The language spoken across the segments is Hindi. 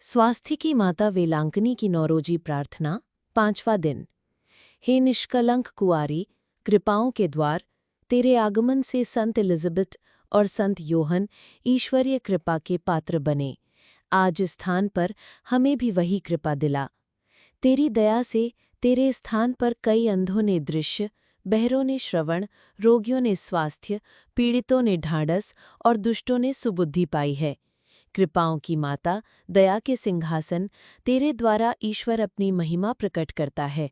स्वास्थ्य की माता वेलांकनी की नौरोजी प्रार्थना 5वां दिन। हे निष्कलंक कुआरी, कृपाओं के द्वार, तेरे आगमन से संत एलिज़ाबेथ और संत योहन ईश्वरीय कृपा के पात्र बने। आज इस स्थान पर हमें भी वही कृपा दिला। तेरी दया से तेरे स्थान पर कई अंधों ने दृश्य, बहरों ने श्रवण, रोगियों ने स्वास्थ्य, पीड़ितों ने ढाढ़स और दुष्टों ने सुबुद्धि पाई है। कृपाओं की माता, दया के सिंहासन, तेरे द्वारा ईश्वर अपनी महिमा प्रकट करता है।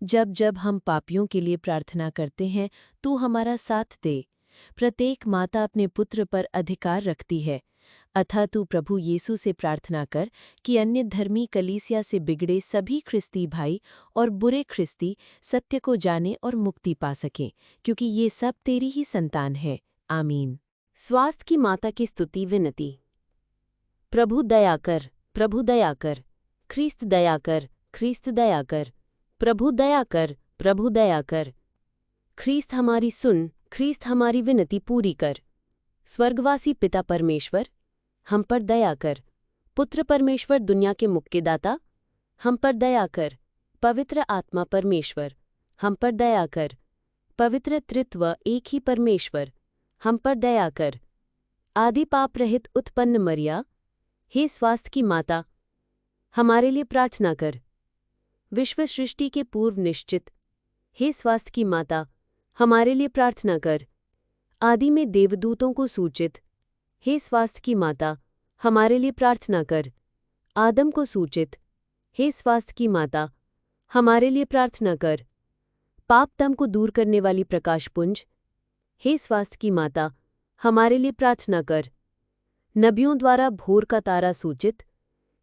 जब जब हम पापियों के लिए प्रार्थना करते हैं, तू हमारा साथ दे। प्रत्येक माता अपने पुत्र पर अधिकार रखती है। अतः तू प्रभु यीशु से प्रार्थना कर कि अन्य धर्मी कलीसिया से बिगड़े सभी ख्रिस्ती भाई और बुरे ख्रिस्ती सत्य को जाने और मुक्ति पा सकें, क्योंकि ये सब तेरी ही संतान है। आमीन। स्वास्थ्य की माता की स्तुति विनती। प्रभु दया कर, प्रभु दया कर, ख्रीस्त दया कर, ख्रीस्त दया कर, प्रभु दया कर, प्रभु दया कर। ख्रीस्त हमारी सुन, ख्रीस्त हमारी विनती पूरी कर। स्वर्गवासी पिता परमेश्वर, हम पर दया कर। पुत्र परमेश्वर, दुनिया के मुक्तिदाता, हम पर दया कर। पवित्र आत्मा परमेश्वर, हम पर दया कर। पवित्र त्रित्व एक ही परमेश्वर, हम पर दया कर। आदि पाप रहित उत्पन्न मरिया, हे स्वास्थ्य की माता, हमारे लिए प्रार्थना कर। विश्व सृष्टि के पूर्व निश्चित, हे स्वास्थ्य की माता, हमारे लिए प्रार्थना कर। आदि में देवदूतों को सूचित, हे स्वास्थ्य की माता, हमारे लिए प्रार्थना कर। आदम को सूचित, हे स्वास्थ्य की माता, हमारे लिए प्रार्थना कर। पाप तम को दूर करने वाली प्रकाशपुंज, हे स्वास्थ्य की माता, हमारे लिए प्रार्थना कर। नबियों द्वारा भोर का तारा सूचित,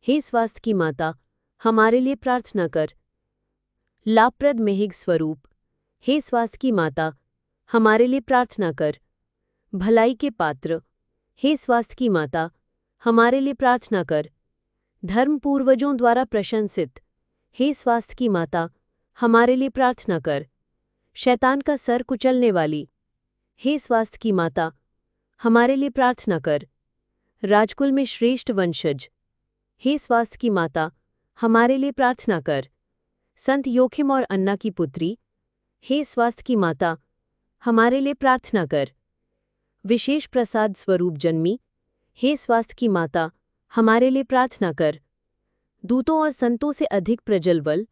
हे स्वास्थ्य की माता, हमारे लिए प्रार्थना कर। लाभप्रद मेघ स्वरूप, हे स्वास्थ्य की माता, हमारे लिए प्रार्थना कर। भलाई के पात्र, हे स्वास्थ्य की माता, हमारे लिए प्रार्थना कर। धर्म पूर्वजों द्वारा प्रशंसित, हे स्वास्थ्य की माता, हमारे लिए प्रार्थना कर। शैतान का सर कुचलने वाली, हे स्वास्थ्य की माता, हमारे लिए प्रार्थना कर। राजकुल में श्रेष्ठ वंशज, हे स्वास्थ्य की माता, हमारे लिए प्रार्थना कर। संत योखिम और अन्ना की पुत्री, हे स्वास्थ्य की माता, हमारे लिए प्रार्थना कर। विशेष प्रसाद स्वरूप जन्मी, हे स्वास्थ्य की माता, हमारे लिए प्रार्थना कर। दूतों और संतों से अधिक प्रज्वल,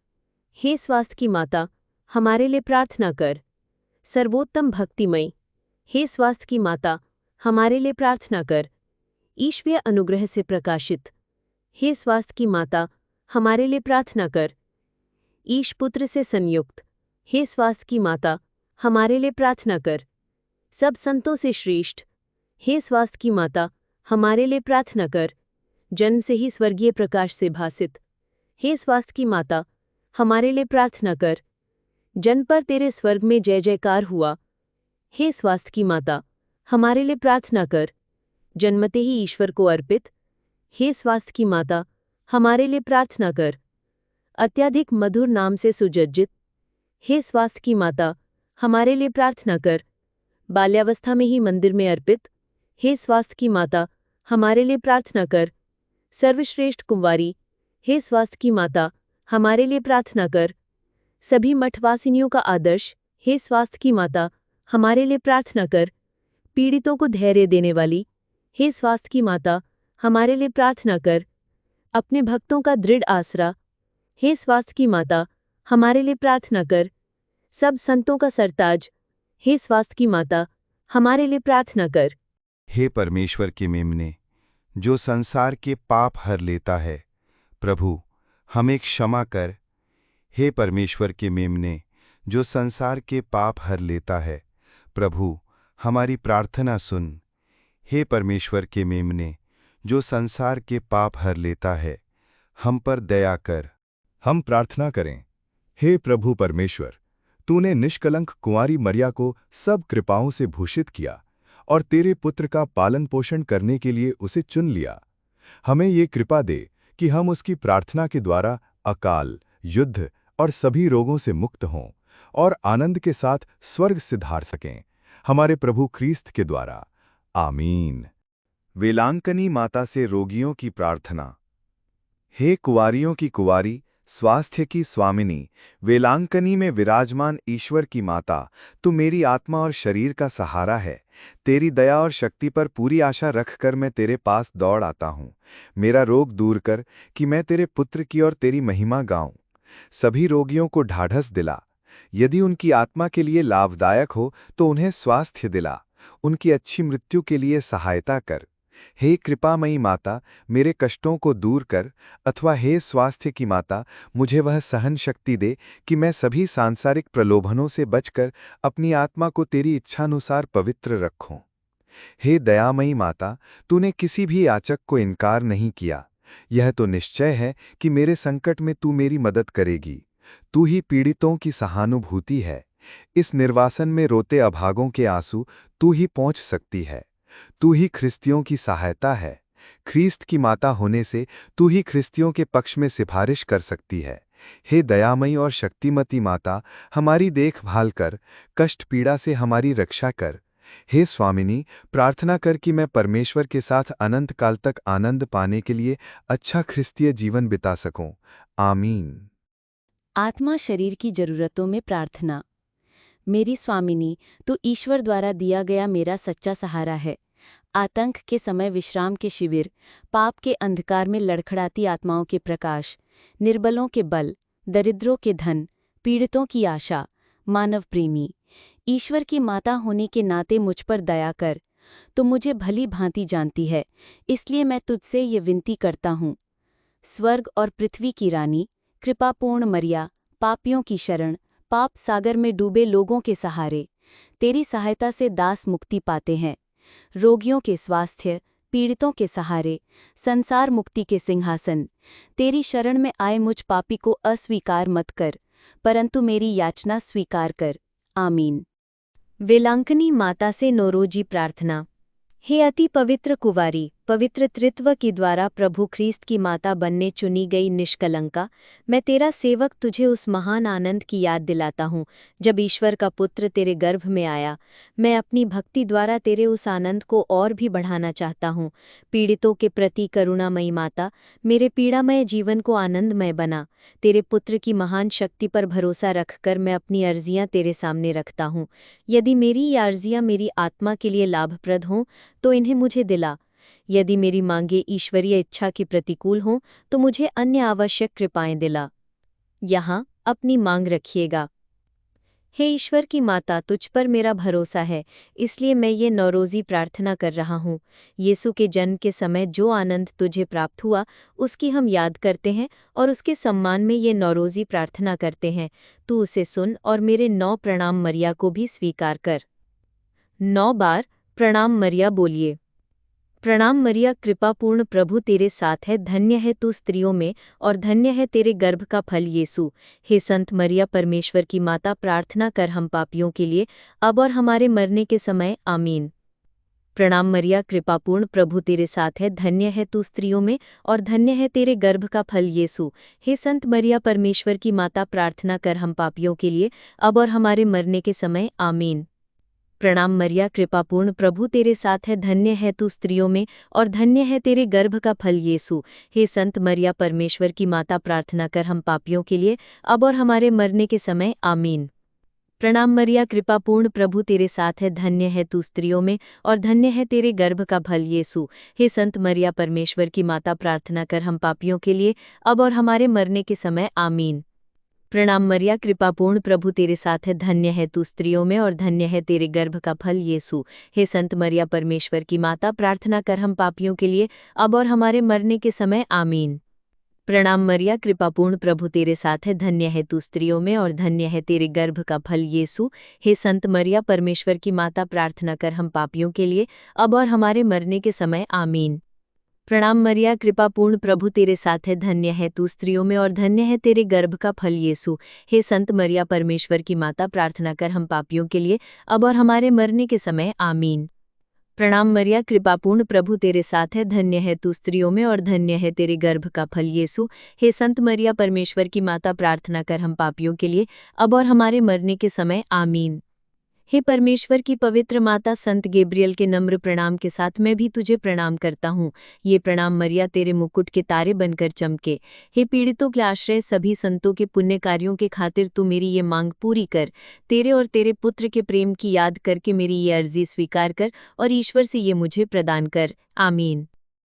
हे स्वास्थ्य की माता, हमारे लिए प्रार्थना कर। सर्वोत्तम भक्तिमय, हे स्वास्थ्य की माता, हमारे लिए प्रार्थना कर। ईश्वरीय अनुग्रह से प्रकाशित, हे स्वास्थ्य की माता, हमारे लिए प्रार्थना कर। ईश पुत्र से संयुक्त, हे स्वास्थ्य की माता, हमारे लिए प्रार्थना कर। सब संतों से श्रेष्ठ, हे स्वास्थ्य की माता, हमारे लिए प्रार्थना कर। जन्म से ही स्वर्गीय प्रकाश से भासित, हे स्वास्थ्य की माता, हमारे लिए प्रार्थना कर। जन्म पर तेरे स्वर्ग में जय जयकार हुआ, हे स्वास्थ्य की माता, हमारे लिए प्रार्थना कर। जन्मते ही ईश्वर को अर्पित, हे स्वास्थ्य की माता, हमारे लिए प्रार्थना कर। अत्यधिक मधुर नाम से सुसज्जित, हे स्वास्थ्य की माता, हमारे लिए प्रार्थना कर। बाल्यावस्था में ही मंदिर में अर्पित, हे स्वास्थ्य की माता, हमारे लिए प्रार्थना कर। सर्वश्रेष्ठ कुंवारी, हे स्वास्थ्य की माता, हमारे लिए प्रार्थना कर। सभी मठवासिनियों का आदर्श, हे स्वास्थ्य की माता, हमारे लिए प्रार्थना कर। पीड़ितों को धैर्य देने वाली, हे स्वास्थ्य की माता, हमारे लिए प्रार्थना कर। अपने भक्तों का दृढ़ आसरा, हे स्वास्थ्य की माता, हमारे लिए प्रार्थना कर। सब संतों का सरताज, हे स्वास्थ्य की माता, हमारे लिए प्रार्थना कर। हे परमेश्वर के मेमने, जो संसार के पाप हर लेता है, प्रभु हमें क्षमा कर। हे परमेश्वर के मेमने, जो संसार के पाप हर लेता है, प्रभु हमारी प्रार्थना सुन। हे परमेश्वर के मेमने, जो संसार के पाप हर लेता है, हम पर दया कर। हम प्रार्थना करें। हे प्रभु परमेश्वर, तूने निष्कलंक कुंवारी मरिया को सब कृपाओं से भूषित किया और तेरे पुत्र का पालन पोषण करने के लिए उसे चुन लिया। हमें ये कृपा दे कि हम उसकी प्रार्थना के द्वारा अकाल, युद्ध और सभी रोगों से मुक्त हों और आनंद के साथ स्वर्ग सिधार सकें, हमारे प्रभु ख्रीस्त के द्वारा। आमीन। वेलांकनी माता से रोगियों की प्रार्थना। हे कुंवारियों की कुंवारी, स्वास्थ्य की स्वामिनी, वेलांकनी में विराजमान ईश्वर की माता, तू मेरी आत्मा और शरीर का सहारा है। तेरी दया और शक्ति पर पूरी आशा रखकर मैं तेरे पास दौड़ आता हूँ। मेरा रोग दूर कर कि मैं तेरे पुत्र की और तेरी महिमा गाऊं। सभी रोगियों को ढाढ़स दिला। यदि उनकी आत्मा के लिए लाभदायक हो तो उन्हें स्वास्थ्य दिला। उनकी अच्छी मृत्यु के लिए सहायता कर। हे कृपामयी माता, मेरे कष्टों को दूर कर, अथवा हे स्वास्थ्य की माता, मुझे वह सहन शक्ति दे कि मैं सभी सांसारिक प्रलोभनों से बचकर अपनी आत्मा को तेरी इच्छानुसार पवित्र रखूं। हे दयामयी माता, तूने किसी भी याचक को इनकार नहीं किया। यह तो निश्चय है कि मेरे संकट में तू मेरी मदद करेगी। तू ही पीड़ितों की सहानुभूति है। इस निर्वासन में रोते अभागों के आंसू तू ही पहुंच सकती है। तू ही ख्रिस्तियों की सहायता है। ख्रीस्त की माता होने से तू ही ख्रिस्तियों के पक्ष में सिफारिश कर सकती है। हे दयामयी और शक्तिमती माता, हमारी देखभाल कर, कष्ट पीड़ा से हमारी रक्षा कर। हे स्वामिनी, प्रार्थना कर कि मैं परमेश्वर के साथ अनंत काल तक आनंद पाने के लिए अच्छा ख्रिस्तीय जीवन बिता सकूं। आमीन। आत्मा शरीर की जरूरतों में प्रार्थना। मेरी स्वामिनी, तो ईश्वर द्वारा दिया गया मेरा सच्चा सहारा है। आतंक के समय विश्राम के शिविर, पाप के अंधकार में लड़खड़ाती आत्माओं के प्रकाश, निर्बलों के बल, दरिद्रों के धन, पीड़ितों की आशा, मानव प्रेमी, ईश्वर की माता होने के नाते मुझ पर दया कर। तो मुझे भली भांति जानती है, इसलिए मैं तुझसे ये विनती करता हूँ। स्वर्ग और पृथ्वी की रानी, कृपापूर्ण मरिया, पापियों की शरण, पाप सागर में डूबे लोगों के सहारे, तेरी सहायता से दास मुक्ति पाते हैं। रोगियों के स्वास्थ्य, पीड़ितों के सहारे, संसार मुक्ति के सिंहासन, तेरी शरण में आए मुझ पापी को अस्वीकार मत कर, परंतु मेरी याचना स्वीकार कर। आमीन। वेलांकनी माता से नौरोजी प्रार्थना। हे अति पवित्र कुंवारी, पवित्र त्रित्व के द्वारा प्रभु ख्रीस्त की माता बनने चुनी गई निष्कलंका, मैं तेरा सेवक तुझे उस महान आनंद की याद दिलाता हूँ जब ईश्वर का पुत्र तेरे गर्भ में आया। मैं अपनी भक्ति द्वारा तेरे उस आनंद को और भी बढ़ाना चाहता हूँ। पीड़ितों के प्रति करुणामयी माता, मेरे पीड़ामय जीवन को आनंदमय बना। तेरे पुत्र की महान शक्ति पर भरोसा रखकर मैं अपनी अर्जियाँ तेरे सामने रखता हूँ। यदि मेरी ये अर्जियाँ मेरी आत्मा के लिए लाभप्रद हों तो इन्हें मुझे दिला। यदि मेरी मांगे ईश्वरीय इच्छा की प्रतिकूल हों तो मुझे अन्य आवश्यक कृपाएं दिला। यहाँ अपनी मांग रखिएगा। हे ईश्वर की माता, तुझ पर मेरा भरोसा है, इसलिए मैं ये नौरोज़ी प्रार्थना कर रहा हूँ। यीशु के जन्म के समय जो आनंद तुझे प्राप्त हुआ उसकी हम याद करते हैं और उसके सम्मान में ये नौरोज़ी प्रार्थना करते हैं। तू उसे सुन और मेरे 9 प्रणाम मरिया को भी स्वीकार कर। 9 बार प्रणाम मरिया बोलिए। प्रणाम मरिया, कृपापूर्ण प्रभु तेरे साथ है, धन्य है तू स्त्रियों में और धन्य है तेरे गर्भ का फल यीशु। हे संत मरिया, परमेश्वर की माता, प्रार्थना कर हम पापियों के लिए, अब और हमारे मरने के समय। आमीन। प्रणाम मरिया, कृपापूर्ण प्रभु तेरे साथ है, धन्य है तू स्त्रियों में और धन्य है तेरे गर्भ का फल यीशु। हे संत मरिया, परमेश्वर की माता, प्रार्थना कर हम पापियों के लिए, अब और हमारे मरने के समय। आमीन। प्रणाम मरिया, कृपापूर्ण प्रभु तेरे साथ है, धन्य है तू स्त्रियों में और धन्य है तेरे गर्भ का फल यीशु। हे संत मरिया, परमेश्वर की माता, प्रार्थना कर हम पापियों के लिए, अब और हमारे मरने के समय। आमीन। प्रणाम मरिया, कृपापूर्ण प्रभु तेरे साथ है, धन्य है तू स्त्रियों में और धन्य है तेरे गर्भ का फल यीशु। हे संत मरिया, परमेश्वर की माता, प्रार्थना कर हम पापियों के लिए, अब और हमारे मरने के समय। आमीन। प्रणाम मरिया, कृपापूर्ण प्रभु तेरे साथ है, धन्य है तू स्त्रियों में और धन्य है तेरे गर्भ का फल यीशु। हे संत मरिया, परमेश्वर की माता, प्रार्थना कर हम पापियों के लिए, अब और हमारे मरने के समय। आमीन। प्रणाम मरिया, कृपापूर्ण प्रभु तेरे साथ है, धन्य है तू स्त्रियों में और धन्य है तेरे गर्भ का फल यीशु। हे संत मरिया, परमेश्वर की माता, प्रार्थना कर हम पापियों के लिए, अब और हमारे मरने के समय। आमीन। प्रणाम मरिया, कृपापूर्ण प्रभु तेरे साथ है, धन्य है तू स्त्रियों में और धन्य है तेरे गर्भ का फल यीशु। हे संत मरिया, परमेश्वर की माता, प्रार्थना कर हम पापियों के लिए, अब और हमारे मरने के समय। आमीन। प्रणाम मरिया, कृपापूर्ण प्रभु तेरे साथ है, धन्य है तू स्त्रियों में और धन्य है तेरे गर्भ का फल यीशु। हे संत मरिया, परमेश्वर की माता, प्रार्थना कर हम पापियों के लिए, अब और हमारे मरने के समय। आमीन। हे परमेश्वर की पवित्र माता, संत गैब्रियल के नम्र प्रणाम के साथ मैं भी तुझे प्रणाम करता हूँ। ये प्रणाम मरिया तेरे मुकुट के तारे बनकर चमके। हे पीड़ितों के आश्रय, सभी संतों के पुण्य कार्यों के खातिर तू मेरी ये मांग पूरी कर। तेरे और तेरे पुत्र के प्रेम की याद करके मेरी ये अर्जी स्वीकार कर और ईश्वर से ये मुझे प्रदान कर। आमीन।